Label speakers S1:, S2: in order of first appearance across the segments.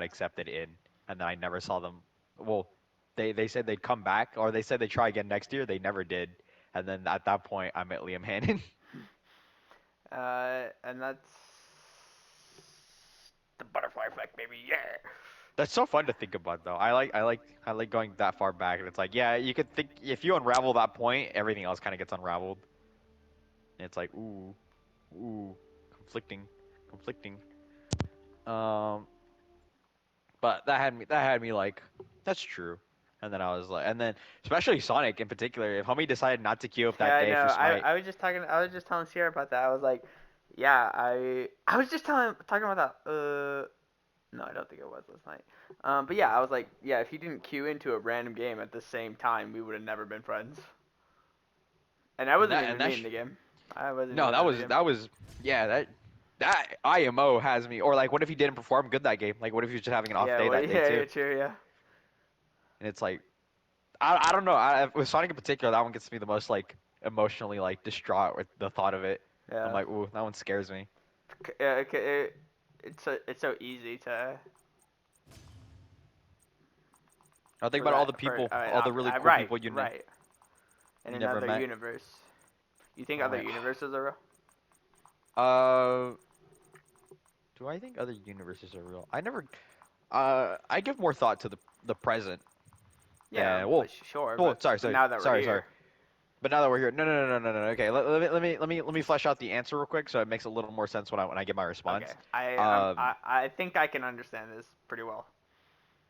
S1: accepted in, and then I never saw them. Well, they said they'd come back, or they said they'd try again next year. They never did, and then at that point, I met Liam Hannon.
S2: And that's the butterfly effect, baby. Yeah.
S1: That's so fun to think about, though. I like going that far back, and it's like, yeah, you could think if you unravel that point, everything else kind of gets unraveled. And it's like, ooh, conflicting, conflicting. Um, but that had me like, that's true. And then I was like, and then especially Sonic in particular, if homie decided not to queue up
S2: Yeah,
S1: that
S2: I
S1: day
S2: know.
S1: for Smite,
S2: I was just talking. I was just telling Sierra about that. I was like, yeah, I was just talking about that. No, I don't think it was last night. But yeah, I was like, yeah, if he didn't queue into a random game at the same time, we would have never been friends. And I
S1: and
S2: wasn't
S1: that and
S2: even
S1: that
S2: mean the game. I wasn't
S1: no,
S2: even
S1: that
S2: in the
S1: was
S2: game.
S1: that was yeah, that IMO has me. Or like, what if he didn't perform good that game? Like, what if he was just having an off
S2: Yeah,
S1: day
S2: well,
S1: that day
S2: yeah,
S1: too?
S2: yeah, true, yeah.
S1: And it's like, I don't know. With Sonic in particular, that one gets me the most like emotionally like distraught with the thought of it. I'm
S2: Yeah.
S1: like, ooh, that one scares me.
S2: Yeah, it's so easy to
S1: I think
S2: for
S1: about all
S2: that
S1: the
S2: for
S1: people, all the really cool
S2: right,
S1: people you
S2: right. In
S1: never
S2: another
S1: met.
S2: universe. You think
S1: I'm
S2: other
S1: like,
S2: universes are real?
S1: uh, do I think other universes are real? I never. I give more thought to the present.
S2: Yeah,
S1: Well,
S2: but sure,
S1: well, sorry,
S2: but
S1: sorry,
S2: now that we're
S1: sorry, sorry.
S2: here,
S1: But now that we're here, no, no, no, no, no, no. Okay, let me flesh out the answer real quick, so it makes a little more sense when I give my
S2: okay.
S1: response.
S2: I I think I can understand this pretty well.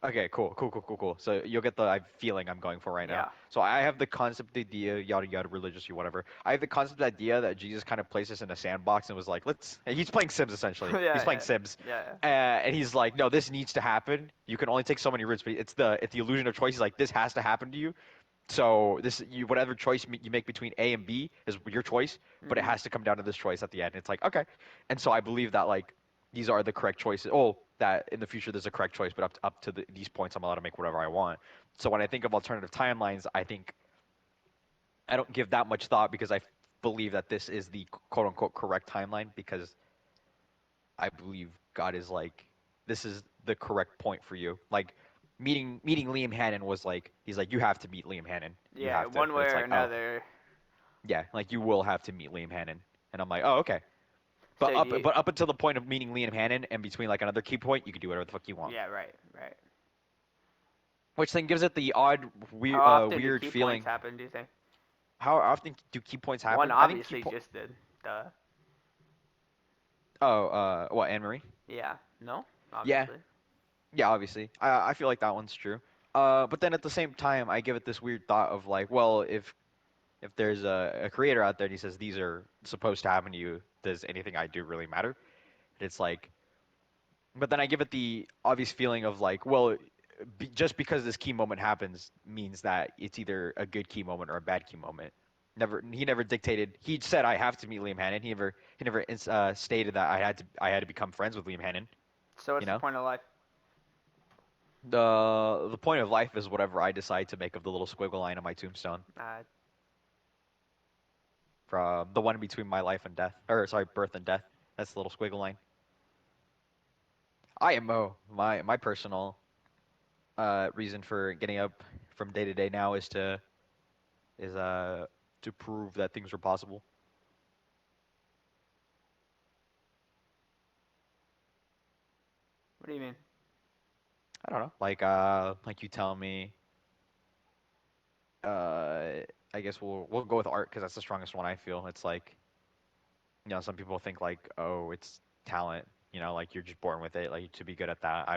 S1: Okay, cool, cool, cool, cool, cool. So you'll get the feeling I'm going for right now.
S2: Yeah.
S1: So I have the concept idea, yada yada, religiously, whatever. I have the concept idea that Jesus kind of placed us in a sandbox and was like, let's. And he's playing Sims essentially.
S2: yeah,
S1: He's playing
S2: yeah,
S1: Sims,
S2: yeah,
S1: and he's like, no, this needs to happen. You can only take so many routes, but it's the illusion of choice. He's like, this has to happen to you. So this you whatever choice you make between A and B is your choice,
S2: yeah.
S1: but it has to come down to this choice at the end. It's like okay, and so I believe that like these are the correct choices. Oh, that in the future there's a correct choice, but up to these points I'm allowed to make whatever I want. So when I think of alternative timelines, I think I don't give that much thought because I believe that this is the quote unquote correct timeline because I believe God is like this is the correct point for you. Like meeting Liam Hannon was like he's like you have to meet Liam Hannon. You
S2: Yeah,
S1: have to.
S2: one
S1: But
S2: way
S1: it's
S2: or
S1: like oh
S2: another.
S1: yeah, like you will have to meet Liam Hannon. And I'm like, oh, okay. But
S2: So do
S1: up
S2: you?
S1: but up until the point of meeting Liam Hannon and between like another key point, you can do whatever the fuck you want.
S2: Yeah, right, right.
S1: Which then gives it the odd
S2: How often do
S1: weird
S2: key points
S1: feeling.
S2: happen? Do you think?
S1: How often do key points
S2: One
S1: happen? I think
S2: obviously just did. Duh.
S1: oh, what, Anne Marie?
S2: Yeah. No.
S1: Yeah.
S2: Obviously.
S1: Yeah, obviously. I feel like that one's true. But then at the same time, I give it this weird thought of like, well, if there's a creator out there and he says these are supposed to happen to you, does anything I do really matter? And it's like but then I give it the obvious feeling of like, well, just because this key moment happens means that it's either a good key moment or a bad key moment. He never dictated. He said I have to meet Liam Hannon. He never stated that I had to become friends with Liam Hannon.
S2: So
S1: You
S2: what's the
S1: know,
S2: point of life?
S1: the point of life is whatever I decide to make of the little squiggle line on my tombstone
S2: Uh,
S1: from the one between my life and death, or sorry, birth and death. That's the little squiggle line. IMO, my personal reason for getting up from day to day now is to prove that things are possible.
S2: what do you mean?
S1: I don't know. Like you tell me. I guess we'll go with art because that's the strongest one I feel. It's like some people think like oh it's talent. Like you're just born with it. Like to be good at that.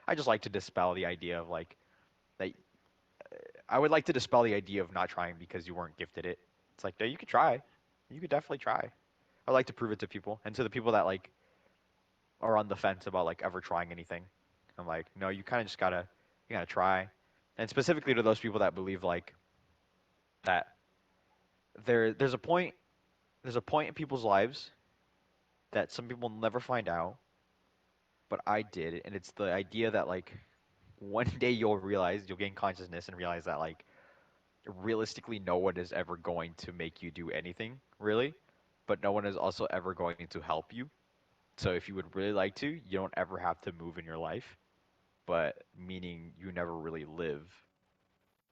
S1: I just like to dispel the idea of like that. I would like to dispel the idea of not trying because you weren't gifted it. It's like no, you could try. You could definitely try. I like to prove it to people and to the people that like are on the fence about like ever trying anything. I'm like, no, you gotta try. And specifically to those people that believe like that there's a point in people's lives that some people never find out, but I did, and it's the idea that like one day you'll gain consciousness and realize that like realistically no one is ever going to make you do anything, really, but no one is also ever going to help you. So if you would really like to, you don't ever have to move in your life. but meaning you never really live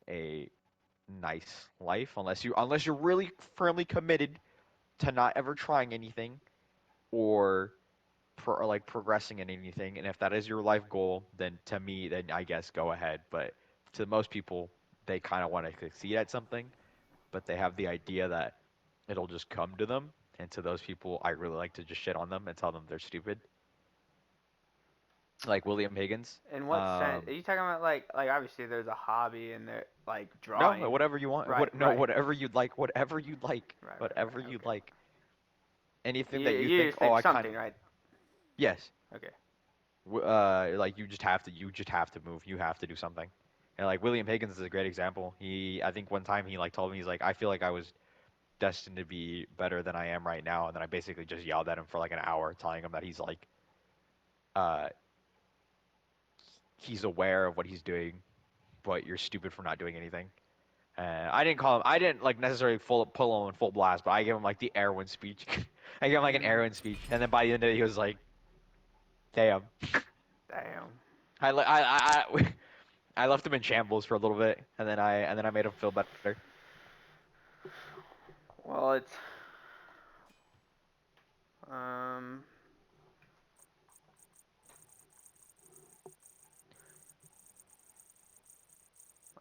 S1: a nice life unless you're really firmly committed to not ever trying anything or or like progressing in anything. And if that is your life goal, then to me, then I guess go ahead. But to most people, they kind of want to succeed at something, but they have the idea that it'll just come to them. And to those people, I really like to just shit on them and tell them they're stupid. Like William Higgins.
S2: In what sense? Are you talking about like obviously there's a hobby and there like
S1: No,
S2: drawing.
S1: whatever you want.
S2: Right,
S1: No,
S2: right.
S1: whatever you'd like. Whatever you'd like.
S2: Right.
S1: Whatever you'd
S2: Okay.
S1: like. Anything
S2: You
S1: that you
S2: you
S1: think.
S2: just
S1: Oh,
S2: think
S1: I kind
S2: something,
S1: of.
S2: right?
S1: Yes.
S2: Okay.
S1: Like you just have to move. You have to do something. And like William Higgins is a great example. I think one time he like told me he's like I feel like I was destined to be better than I am right now, and then I basically just yelled at him for like an hour, telling him that uh he's aware of what he's doing, but you're stupid for not doing anything. And I didn't call him. I didn't like necessarily pull him in full blast, but I gave him like the Erwin speech. I gave him like an
S2: Mm,
S1: Erwin speech, and then by the end of it, he was like, "Damn."
S2: damn.
S1: I left him in shambles for a little bit, and then I made him feel better.
S2: Well, it's um.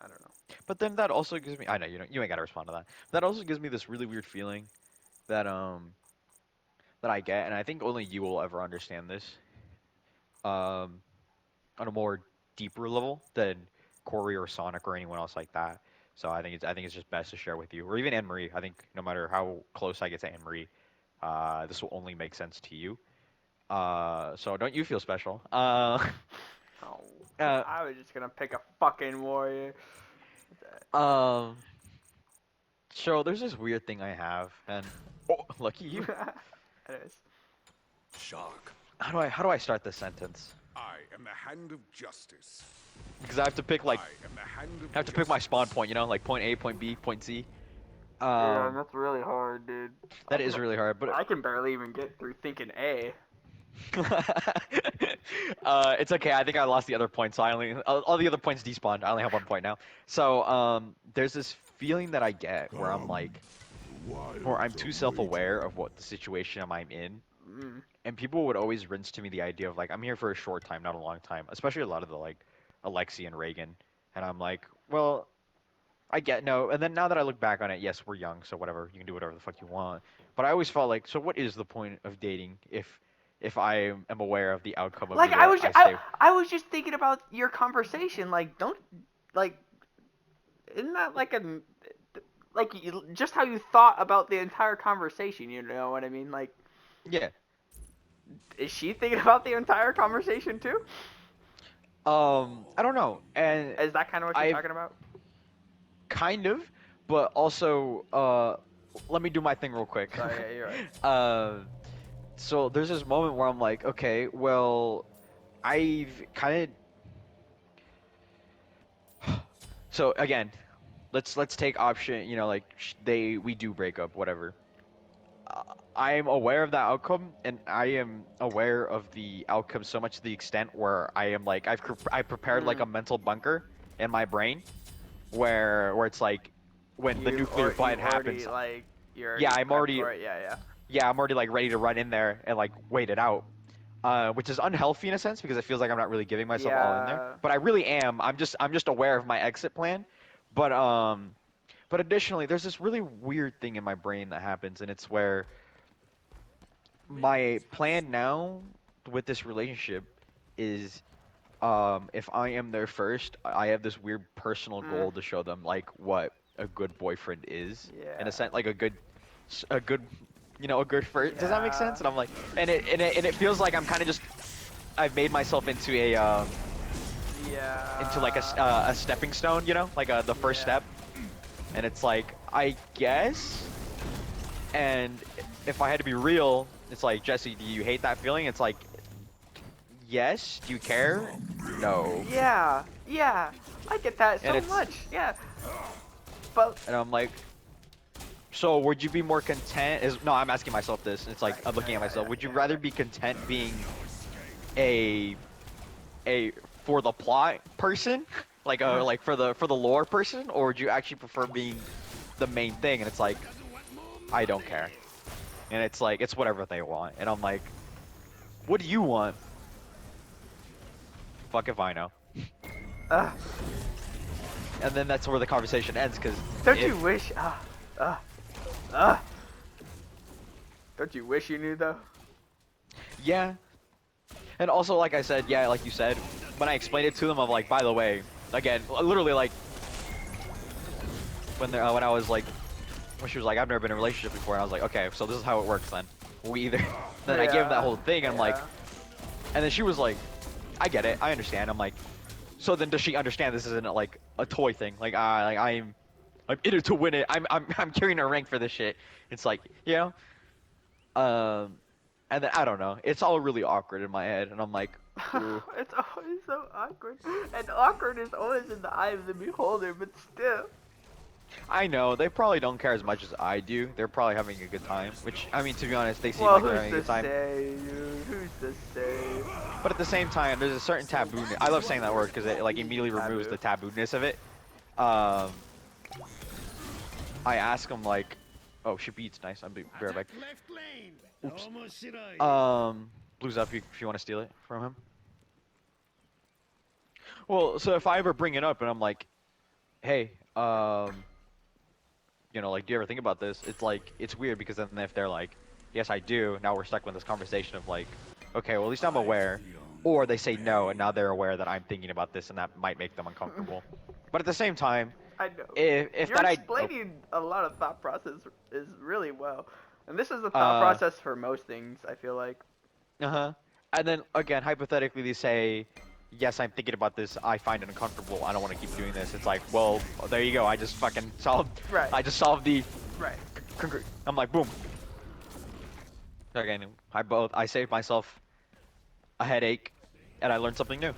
S2: I don't know.
S1: But then that also gives me. I know you ain't gotta respond to that. That also gives me this really weird feeling that that I get, and I think only you will ever understand this. Um, on a more deeper level than Corey or Sonic or anyone else like that. So I think it's just best to share with you, or even Anne Marie. I think no matter how close I get to Anne Marie, this will only make sense to you. So don't you feel special?
S2: Oh,
S1: Uh,
S2: I was just gonna pick a fucking warrior.
S1: um. So there's this weird thing I have, and oh, lucky you.
S2: Anyways.
S3: Shark,
S1: How do I start this sentence?
S3: I am the hand of justice.
S1: Because I have to pick like
S3: I am the hand of
S1: I have to pick my
S3: justice.
S1: spawn point, you know, like point A, point B, point C.
S2: Yeah,
S1: Um,
S2: that's really hard, dude.
S1: that is really hard, but
S2: I can barely even get through thinking A.
S1: it's okay. I think I lost the other point, so I only all the other points despawned. I only have 1 point now. So there's this feeling that I get where I'm like, where I'm too self-aware of what the situation I'm in,
S2: Mm.
S1: and people would always rinse to me the idea of like I'm here for a short time, not a long time. Especially a lot of the like Alexi and Reagan, and I'm like, well, I get no. And then now that I look back on it, yes, we're young, so whatever, you can do whatever the fuck you want. But I always felt like, so what is the point of dating if I am aware of the outcome of
S2: Like
S1: either I stay.
S2: I was just thinking about your conversation. Like, don't like, isn't that like just how you thought about the entire conversation? You know what I mean? Like,
S1: Yeah.
S2: is she thinking about the entire conversation too?
S1: I don't know, and
S2: Is that kind of what you're
S1: I've
S2: talking about?
S1: kind of, but also, let me do my thing real quick.
S2: Sorry, yeah, you're right.
S1: So there's this moment where I'm like, okay, well, I've kind of. So again, let's take option. You know, like we do break up, whatever. I am aware of that outcome, and I am aware of the outcome so much to the extent where I am like I prepared like
S2: Mm.
S1: a mental bunker in my brain, where it's like when the nuclear fight happens.
S2: You're already
S1: Yeah, I'm
S2: prepped
S1: already
S2: for it. Yeah.
S1: yeah, I'm already like ready to run in there and like wait it out. Which is unhealthy in a sense because it feels like I'm not really giving myself all in there.
S2: Yeah.
S1: But I really am. I'm just aware of my exit plan. But but additionally, there's this really weird thing in my brain that happens, and it's where my plan now with this relationship is if I am there first, I have this weird personal goal
S2: Mm.
S1: to show them like what a good boyfriend is. In
S2: Yeah.
S1: a sense, like a good, you know, a good first. Does that make
S2: Yeah.
S1: sense? And I'm like, and it feels like I'm kind of just I've made myself into
S2: Yeah.
S1: into like a stepping stone, you know, like the first
S2: Yeah.
S1: step. And it's like I guess, and if I had to be real, it's like Jesse, do you hate that feeling? It's like yes. Do you care? No.
S2: Yeah. Yeah. I get that
S1: And
S2: so
S1: it's
S2: much. Yeah. But
S1: and I'm like, so would you be more content? No, I'm asking myself this. It's like
S2: Right,
S1: I'm looking
S2: yeah,
S1: at myself.
S2: yeah,
S1: Would you
S2: yeah,
S1: rather
S2: okay.
S1: be content being a a for the plot person, like for the lore person, or would you actually prefer being the main thing? And it's like, I don't care. And it's like, it's whatever they want. And I'm like, what do you want? Fuck if I know.
S2: Uh,
S1: And then that's where the conversation ends, because
S2: don't you wish? Don't you wish you knew though?
S1: yeah. And also, like I said, yeah, like you said, when I explained it to them, I'm like, by the way, again, literally like, when I was like, when she was like, I've never been in a relationship before, and I was like, okay, so this is how it works then. We either, then I gave them that whole thing, and I'm like, and then she was like, I get it, I understand. I'm like, so then does she understand this isn't like a toy thing? Like, I'm in it to win it. I'm carrying a rank for this shit. It's like, you know, and then I don't know. It's all really awkward in my head, and I'm like, ooh.
S2: It's always so awkward, and awkward is always in the eye of the beholder. But still,
S1: I know they probably don't care as much as I do. They're probably having a good time, which I mean, to be honest, they seem
S2: well,
S1: like they're
S2: who's
S1: having a
S2: to
S1: good time.
S2: say, dude? Who's to say?
S1: But at the same time, there's a certain taboo. I love saying that word because it like immediately removes the taboo-ness of it. I ask them like, oh, she beats nice. I'll be right back.
S3: Left lane.
S1: Oops.
S3: Almost
S1: Blue's up if you want to steal it from him. Well, so if I ever bring it up and I'm like, hey, you know, like, do you ever think about this? It's like, it's weird because then if they're like, yes, I do, now we're stuck with this conversation of like, okay, well, at least I'm aware. Or they say no, and now they're aware that I'm thinking about this, and that might make them uncomfortable. But at the same time,
S2: I know.
S1: if
S2: You're
S1: that
S2: explaining a lot of thought process is really well, and this is the thought process for most things. I feel like.
S1: Uh-huh. And then, again, hypothetically, they say, yes, I'm thinking about this, I find it uncomfortable, I don't want to keep doing this. It's like, well, there you go, I just fucking solved,
S2: Right.
S1: I just solved the,
S2: Right.
S1: I'm like, boom. Again, I saved myself a headache, and I learned something new.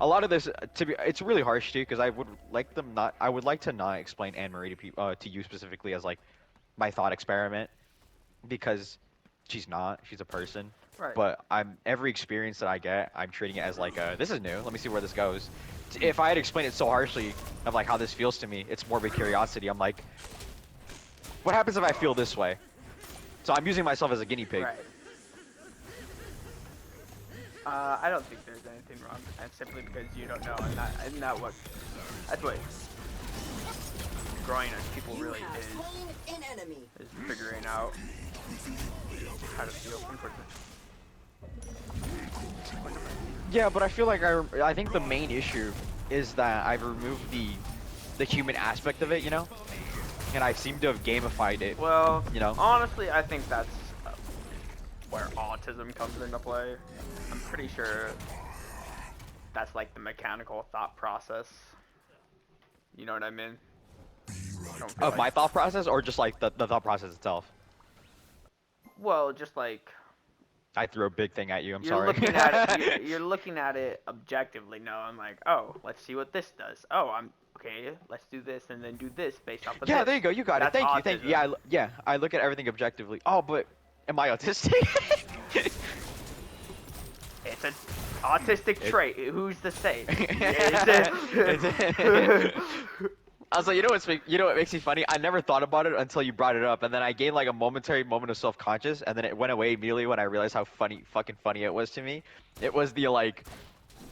S1: A lot of this, it's really harsh too, because I would like to not explain Anne Marie to you specifically as like my thought experiment, because she's a person.
S2: Right.
S1: But every experience that I get, I'm treating it as like this is new. Let me see where this goes. If I had explained it so harshly of like how this feels to me, it's more of a curiosity. I'm like, what happens if I feel this way? So I'm using myself as a guinea pig.
S2: Right. I don't think there's anything wrong with that, simply because you don't know, and that's what growing as people really is figuring out how to feel.
S1: Yeah, but I feel like I think the main issue is that I've removed the human aspect of it, you know, and I seem to have gamified it.
S2: Well,
S1: you know,
S2: honestly, I think that's where autism comes into play. I'm pretty sure that's like the mechanical thought process. You know what I mean?
S1: Of my thought process, or just like the thought process itself.
S2: Well, just like
S1: I threw a big thing at you. I'm
S2: you're
S1: sorry.
S2: looking at it. You're looking at it objectively. No, I'm like, oh, let's see what this does. Oh, I'm okay. Let's do this and then do this based off of
S1: Yeah,
S2: this.
S1: there you go. You got it.
S2: That's
S1: Thank you.
S2: autism.
S1: Yeah, I look at everything objectively. Oh, but am I autistic?
S2: It's an autistic trait. Who's to say?
S1: I was like, you know what makes me funny? I never thought about it until you brought it up, and then I gained like a momentary moment of self-conscious, and then it went away immediately when I realized how fucking funny it was to me. It was the like,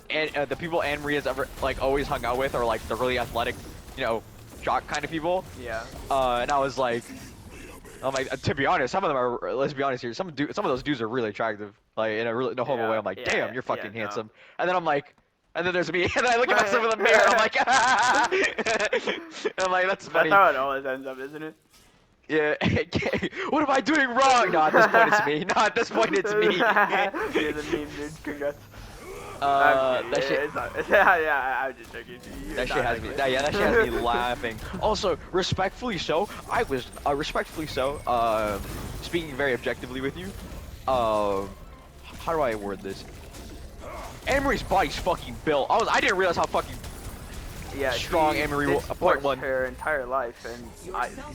S1: and the people Anne Marie has ever like always hung out with, are like the really athletic, you know, jock kind of people.
S2: Yeah.
S1: And I was like, I'm like, to be honest, some of them are. Let's be honest here. Some of those dudes are really attractive, like in a homo way. I'm like, damn, you're fucking handsome. And then I'm like. And then there's me, and then I look at myself in the mirror, and I'm like, I'm like, that's funny.
S2: That's how it always ends up, isn't it?
S1: Yeah. What am I doing wrong? No, at this point it's me. No, at this point it's me.
S2: You're the meme, dude. Congrats.
S1: That shit.
S2: Yeah, I'm just joking.
S1: That shit has me. That shit has me laughing. Also, respectfully so, I was respectfully so. Speaking very objectively with you. How do I word this? Anne Marie's body's fucking built. I didn't realize how fucking strong Anne Marie was.
S2: Her entire life, and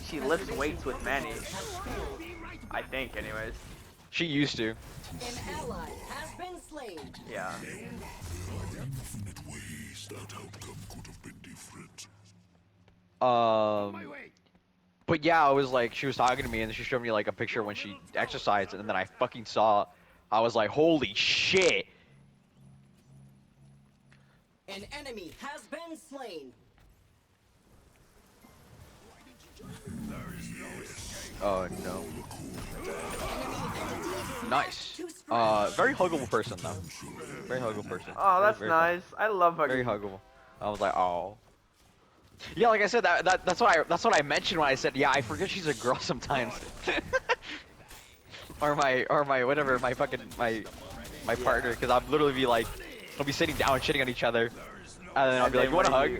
S2: she lifts weights with Manny. I think, anyways.
S1: She used to.
S4: An ally has been slain.
S2: Yeah.
S3: Infinite ways that outcome could have been different.
S1: But yeah, I was like, she was talking to me, and she showed me like a picture when she exercised, and then I fucking saw. I was like, holy shit.
S4: An enemy has been slain.
S1: Oh no. Nice. Very huggable person though. Very huggable person.
S2: Oh, that's
S1: very
S2: nice. I love hugging.
S1: Very huggable. I was like, oh. Yeah, like I said, that's what I mentioned when I said, yeah, I forget she's a girl sometimes. or my whatever, my fucking my partner, because I'll literally be like, we'll be sitting down and shitting on each other, and then I'll be like, you want a hug?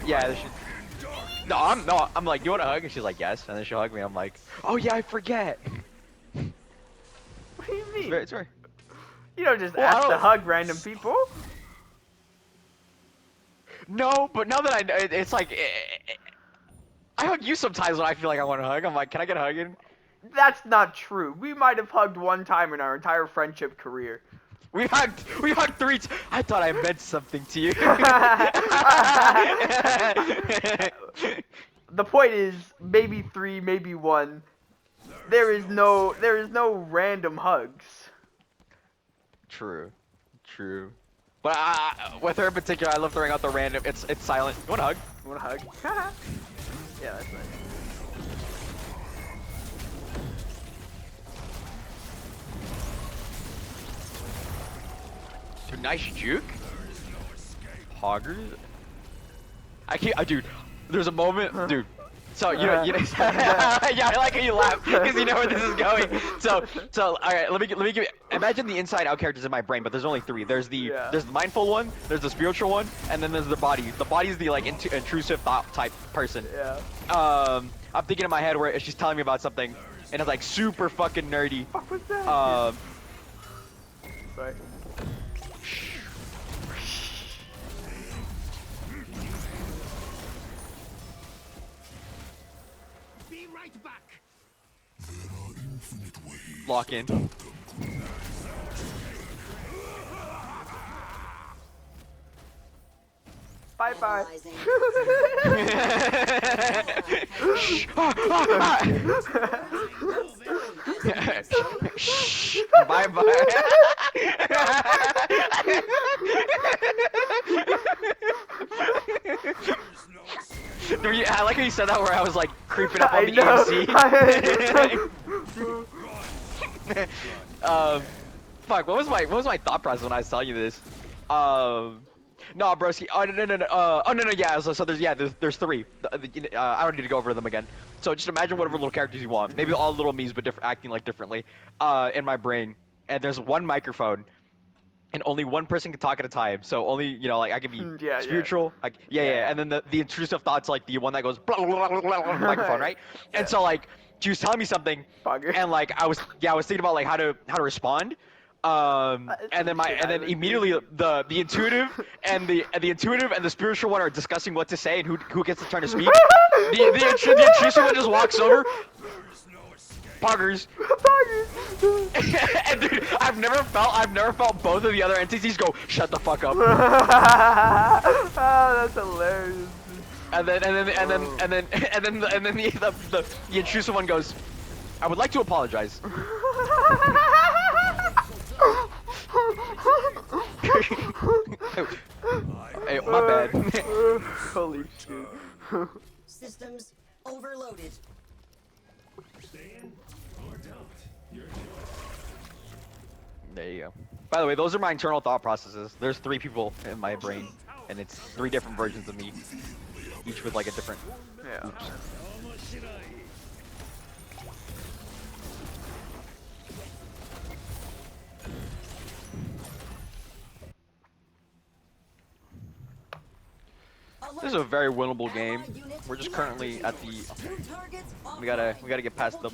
S1: Yeah. No, I'm like, you want a hug? And she's like, yes. And then she'll hug me. I'm like, oh yeah, I forget.
S2: What do you mean?
S1: It's very.
S2: You don't just
S1: Well,
S2: ask
S1: I
S2: to
S1: don't-
S2: hug random people.
S1: No, but now that I know, it's like, I hug you sometimes when I feel like I want to hug. I'm like, can I get a hug in?
S2: That's not true. We might have hugged one time in our entire friendship career.
S1: We hugged 3 times. I thought I meant something to you.
S2: The point is, maybe 3, maybe 1. There is no random hugs.
S1: True. But with her in particular, I love throwing out the random. It's silent. You want a hug?
S2: You want a hug? Yeah, that's nice.
S1: Dude, nice juke. Hoggers. I can't. Dude, there's a moment, dude. So you know, yeah, I like how you laugh because you know where this is going. So, all right, let me give you. Imagine the inside out characters in my brain, but there's only 3. There's the mindful one, there's the spiritual one, and then there's the body. The body is the like intrusive thought type person.
S2: Yeah.
S1: I'm thinking in my head where she's telling me about something, and it's like super fucking nerdy.
S2: Fuck was that? Sorry.
S3: Be right back.
S1: Lock in.
S2: Bye bye.
S4: Analyzing.
S1: Bye bye. I like how you said that where I was like creeping up on the EMC. Fuck, what was my thought process when I was telling you this? No, broski. Oh no, yeah. So there's 3. I don't need to go over them again. So just imagine whatever little characters you want. Maybe all little me's, but acting like differently. In my brain, and there's one microphone, and only one person can talk at a time. So only like I can be spiritual. Yeah. And then the intrusive thoughts, like the one that goes blah, blah, blah, blah, blah, on the microphone, right? And so like she was telling me something, and like I was thinking about like how to respond. And then immediately the intuitive and the intuitive and the spiritual one are discussing what to say and who gets the turn to speak. the intrusive one just walks over. Poggers. And dude, I've never felt both of the other entities go shut the fuck up.
S2: Oh, that's hilarious.
S1: And then the intrusive one goes, I would like to apologize. Hey, my bad.
S2: Holy shit.
S4: Systems overloaded.
S1: There you go. By the way, those are my internal thought processes. There's 3 people in my brain, and it's 3 different versions of me, each with like a different.
S2: Yeah.
S1: This is a very winnable game. We're just currently at the. We gotta get past the.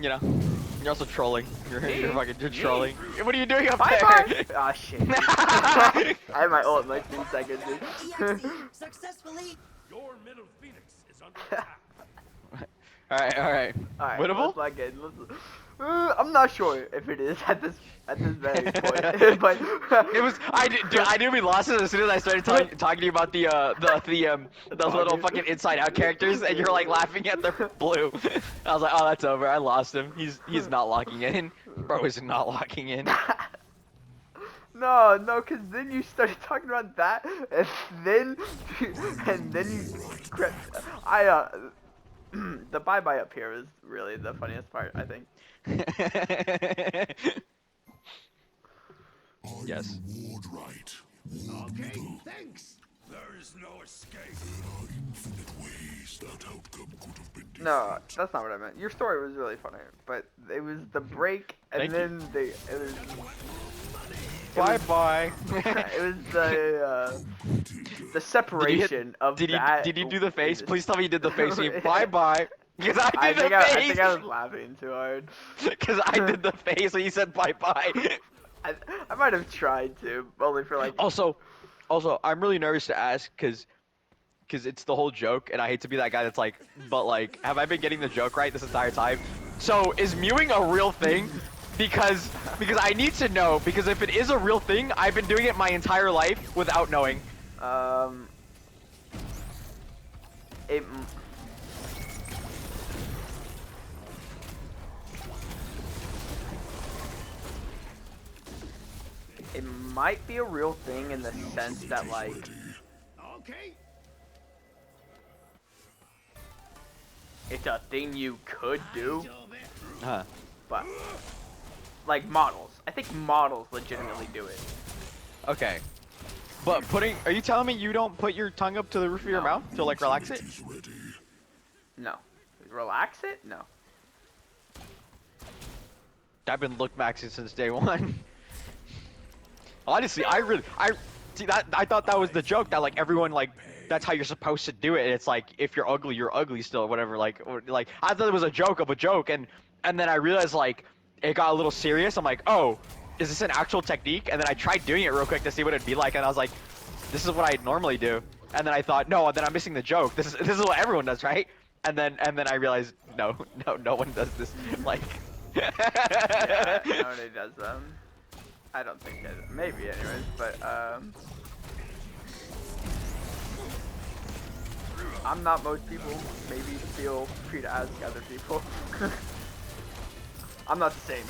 S1: You know, you're also trolling. You're trolling. What are you doing up there?
S2: Bye. Ah shit. I have my ult in like 3 seconds.
S4: Successfully.
S3: Your middle phoenix is under attack.
S1: All right, all right.
S2: Alright,
S1: Winnable?
S2: let's not get. I'm not sure if it is at this very point, but
S1: It was. Dude, I knew we lost it as soon as I started talking to you about the little
S2: Target.
S1: fucking Inside Out characters, and you're like laughing at the blue. I was like, oh, that's over. I lost him. He's not locking in. Bro is not locking in.
S2: No, cause then you started talking about that, and then you crept. The bye up here is really the funniest part, I think.
S1: Yes.
S3: Ward right.
S5: Okay, thanks. There is no escape.
S3: There are infinite ways that outcome could have been different.
S2: No, that's not what I meant. Your story was really funny, but it was the break, and
S1: Thank
S2: then it was
S1: Bye bye.
S2: it was the separation of
S1: Did
S2: that.
S1: you do the face?
S2: and-
S1: Please tell me you did the face. Bye bye. Because I did the
S2: I
S1: face.
S2: think I was laughing too hard.
S1: Because I did the face when you said bye bye.
S2: I might have tried to, only for like.
S1: Also, I'm really nervous to ask because it's the whole joke, and I hate to be that guy that's like, but like, have I been getting the joke right this entire time? So is mewing a real thing? Because I need to know, because if it is a real thing, I've been doing it my entire life without knowing.
S2: It. It might be a real thing in the sense that like
S5: Okay.
S2: it's a thing you could do,
S1: Huh.
S2: but like models. I think models legitimately do it.
S1: Okay. But are you telling me you don't put your tongue up to the roof of your
S2: No.
S1: mouth to like relax it?
S3: Is ready.
S2: No. Relax it? No.
S1: I've been look maxing since day one. Honestly, I see that. I thought that was the joke that like everyone like that's how you're supposed to do it. It's like if you're ugly still, or whatever. Like I thought it was a joke of a joke, and then I realized like it got a little serious. I'm like, oh, is this an actual technique? And then I tried doing it real quick to see what it'd be like, and I was like, this is what I normally do. And then I thought, no, then I'm missing the joke. This is what everyone does, right? And then I realized, no one does this. Like.
S2: Yeah, nobody does them. I don't think that. Maybe, anyways, but I'm not most people. Maybe feel free to ask other people. I'm not the same.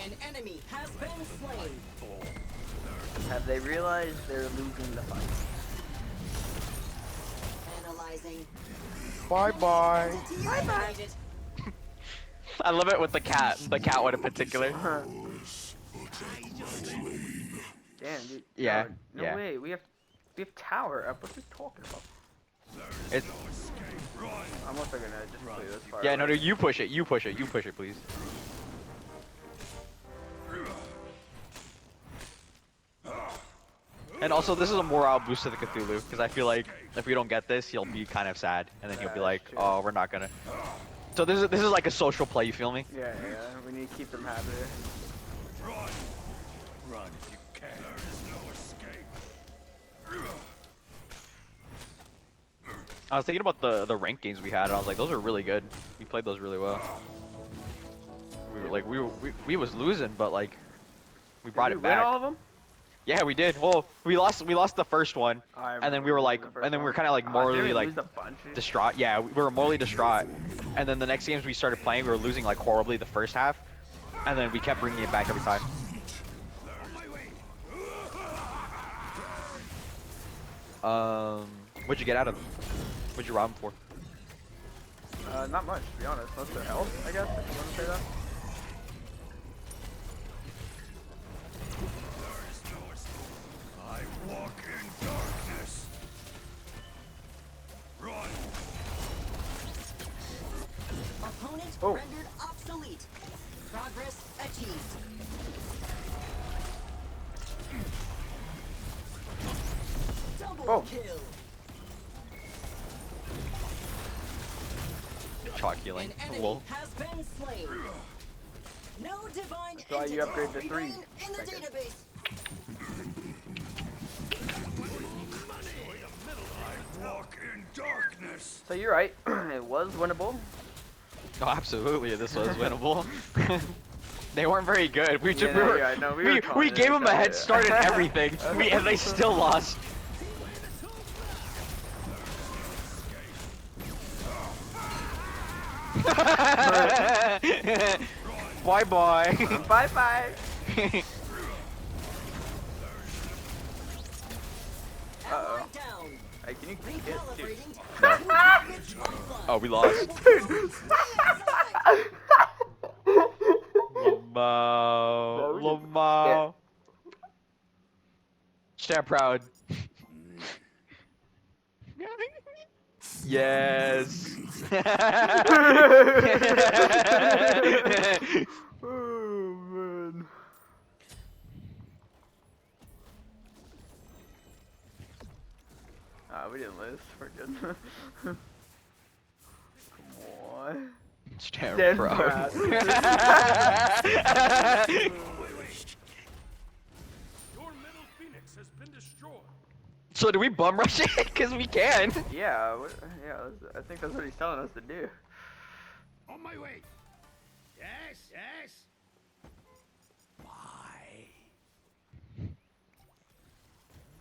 S4: An enemy has been slain.
S2: Have they realized they're losing the fight?
S4: Analyzing.
S1: Bye bye.
S4: United.
S2: Uh-huh.
S1: I love it with the cat one in particular.
S2: Damn, dude.
S1: Yeah,
S2: No
S1: yeah.
S2: way. We have tower up. What are you talking about?
S1: It's,
S2: I'm also gonna just play this far.
S1: yeah, no,
S2: away.
S1: dude, you push it, please. And also, this is a morale boost to the Cthulhu, because I feel like if we don't get this, he'll be kind of sad, and then he'll be
S2: Yeah,
S1: like,
S2: that's true.
S1: oh, we're not gonna. So this is like a social play, you feel me?
S2: Yeah. We need to keep them happy.
S5: Run. Run if you can. There is no escape.
S1: I was thinking about the rank games we had, and I was like, those are really good. We played those really well. We were like, we was losing, but like, we brought
S2: Did
S1: it
S2: we win
S1: back.
S2: all of them?
S1: Yeah, we did. Well, we lost the first one,
S2: I
S1: and then
S2: remember
S1: we were
S2: losing
S1: like,
S2: the first
S1: and then we were
S2: one.
S1: kind of like
S2: Didn't
S1: morally
S2: we
S1: like
S2: lose a bunch?
S1: distraught. Yeah, we were morally distraught, and then the next games we started playing, we were losing like horribly the first half, and then we kept bringing it back every time. What'd you get out of them? What'd you rob them for?
S2: Not much, to be honest. Most of their health, I guess, if you want to say that.
S5: I walk in darkness. Run.
S4: Opponent
S2: Oh.
S4: rendered obsolete. Progress achieved. Double
S2: Oh.
S4: kill.
S1: Chalk healing.
S4: An enemy
S1: Lol.
S4: has been slain. No divine
S2: That's why you upgrade to 3.
S4: remain in the
S2: Second.
S4: database.
S5: walk in darkness.
S2: So you're right. It was winnable.
S1: Oh, absolutely, this was winnable. They weren't very good. We just
S2: Yeah, no,
S1: we, were,
S2: yeah, no, we
S1: we,
S2: were
S1: we
S2: calling
S1: gave
S2: it,
S1: them a head
S2: yeah.
S1: start in everything, and they still lost. Bye bye.
S2: Bye bye.
S4: Ally down.
S2: Hey, can you keep it, dude?
S4: Recalibrating.
S1: Oh, we lost. Lamau. Lamau. Stand proud. Yes.
S2: Oh man. We didn't lose. We're good. Come on.
S1: Stand
S2: Stand
S1: proud.
S5: Your middle phoenix has been destroyed.
S1: So do we bum rush it? Because we can.
S2: Yeah, I think that's what he's telling us to do.
S5: On my way. Yes, yes. Why?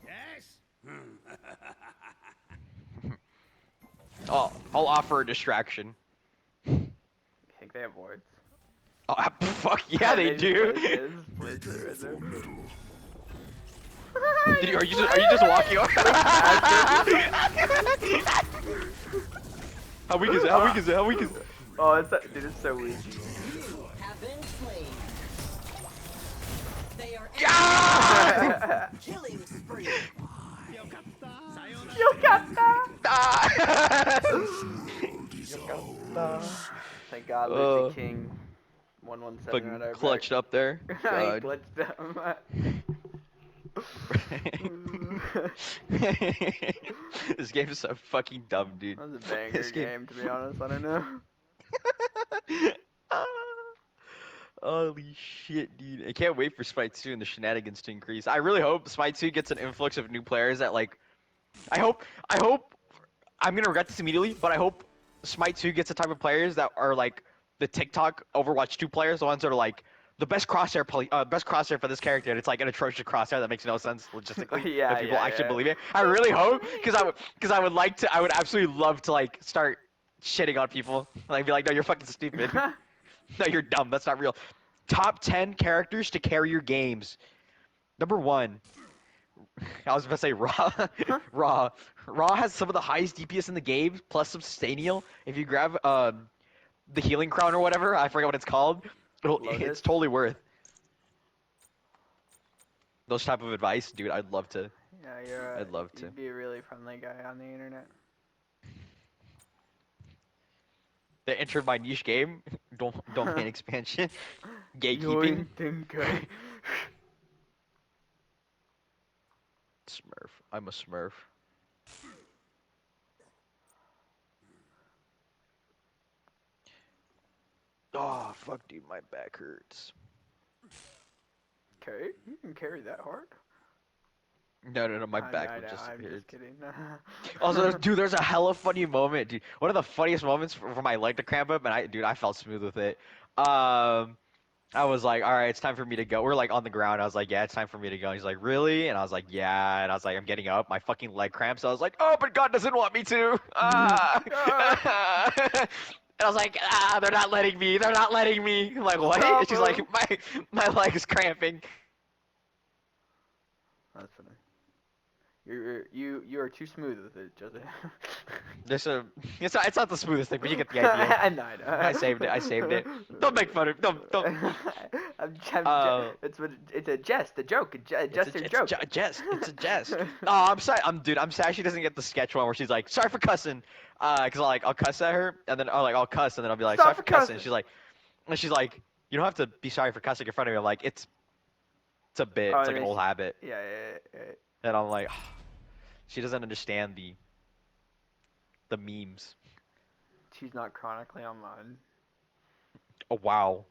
S5: Yes.
S1: I'll offer a distraction.
S2: You think they have wards?
S1: Oh, fuck yeah, they do.
S2: Play kids.
S1: Are you just walking over? How weak is it? How weak is it? How weak is it?
S2: Oh, dude, it's so weak.
S4: Have been slain. They are
S1: Ah!
S4: killing spree.
S2: Yo gata!
S1: Ah!
S2: Thank God,
S1: Uh,
S2: Lucy King 117
S1: Fucking
S2: right over.
S1: clutched up there.
S2: He
S1: God.
S2: glitched him.
S1: This game is so fucking dumb, dude.
S2: That was a banger
S1: This
S2: game, to be honest. I don't know.
S1: Ah. Holy shit, dude. I can't wait for Smite 2 and the shenanigans to increase. I really hope Smite 2 gets an influx of new players that, like, I hope, I'm gonna regret this immediately, but I hope Smite 2 gets the type of players that are, like, the TikTok Overwatch 2 players, the ones that are, like, the best crosshair for this character, and it's like an atrocious crosshair that makes no sense logistically.
S2: Yeah,
S1: but people
S2: yeah,
S1: actually
S2: yeah.
S1: believe it. I really hope, because I would absolutely love to, like, start shitting on people, like be like, no, you're fucking stupid. No, you're dumb. That's not real. Top 10 characters to carry your games. Number 1. I was about to say Raw. Raw. Raw has some of the highest DPS in the game, plus some Staniel. If you grab the healing crown or whatever, I forget what it's called. It's
S2: Lotus?
S1: totally worth. Those type of advice, dude. I'd love to.
S2: Yeah,
S1: I'd love to.
S2: You'd be a really friendly guy on the internet.
S1: They entered my niche game. Domain expansion. Gatekeeping.
S2: Yoinkai.
S1: Smurf. I'm a Smurf. Oh, fuck, dude. My back hurts.
S2: Okay, you can carry that hard.
S1: No, my
S2: I
S1: back
S2: know,
S1: would just
S2: I'm
S1: hurt.
S2: just kidding.
S1: Also, there's a hella funny moment, dude. One of the funniest moments for my leg to cramp up, and I felt smooth with it. I was like, all right, it's time for me to go. We're like on the ground. I was like, yeah, it's time for me to go. He's like, really? And I was like, yeah. And I was like, I'm getting up. My fucking leg cramps. I was like, oh, but God doesn't want me to. Ah. And I was like, they're not letting me. They're not letting me. I'm like, what?
S2: No,
S1: And she's
S2: bro.
S1: like, my leg is cramping.
S2: That's funny. You are too smooth with it, Jose.
S1: It's not the smoothest thing, but you get the idea.
S2: I know.
S1: I saved it. Don't make fun of. Don't.
S2: It's a jest, a joke, a jest or joke.
S1: It's a jest. It's a jest. Oh, I'm sorry. I'm sad she doesn't get the sketch one where she's like, sorry for cussing. Cause I'll cuss at her, and then I'll cuss, and then I'll be like,
S2: Stop
S1: sorry for cussing.
S2: cussing.
S1: And she's like, you don't have to be sorry for cussing in front of me. I'm like, it's a bit.
S2: Oh,
S1: It's like an
S2: and
S1: old habit.
S2: Yeah.
S1: And I'm like, she doesn't understand the memes.
S2: She's not chronically online.
S1: Oh wow.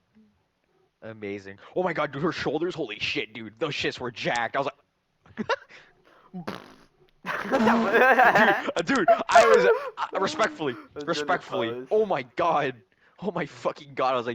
S1: Amazing. Oh my God, dude, her shoulders. Holy shit, dude. Those shits were jacked. I was like. Dude, I was respectfully,
S2: Was doing the
S1: respectfully.
S2: pose.
S1: Oh my god, oh my fucking god! I was like.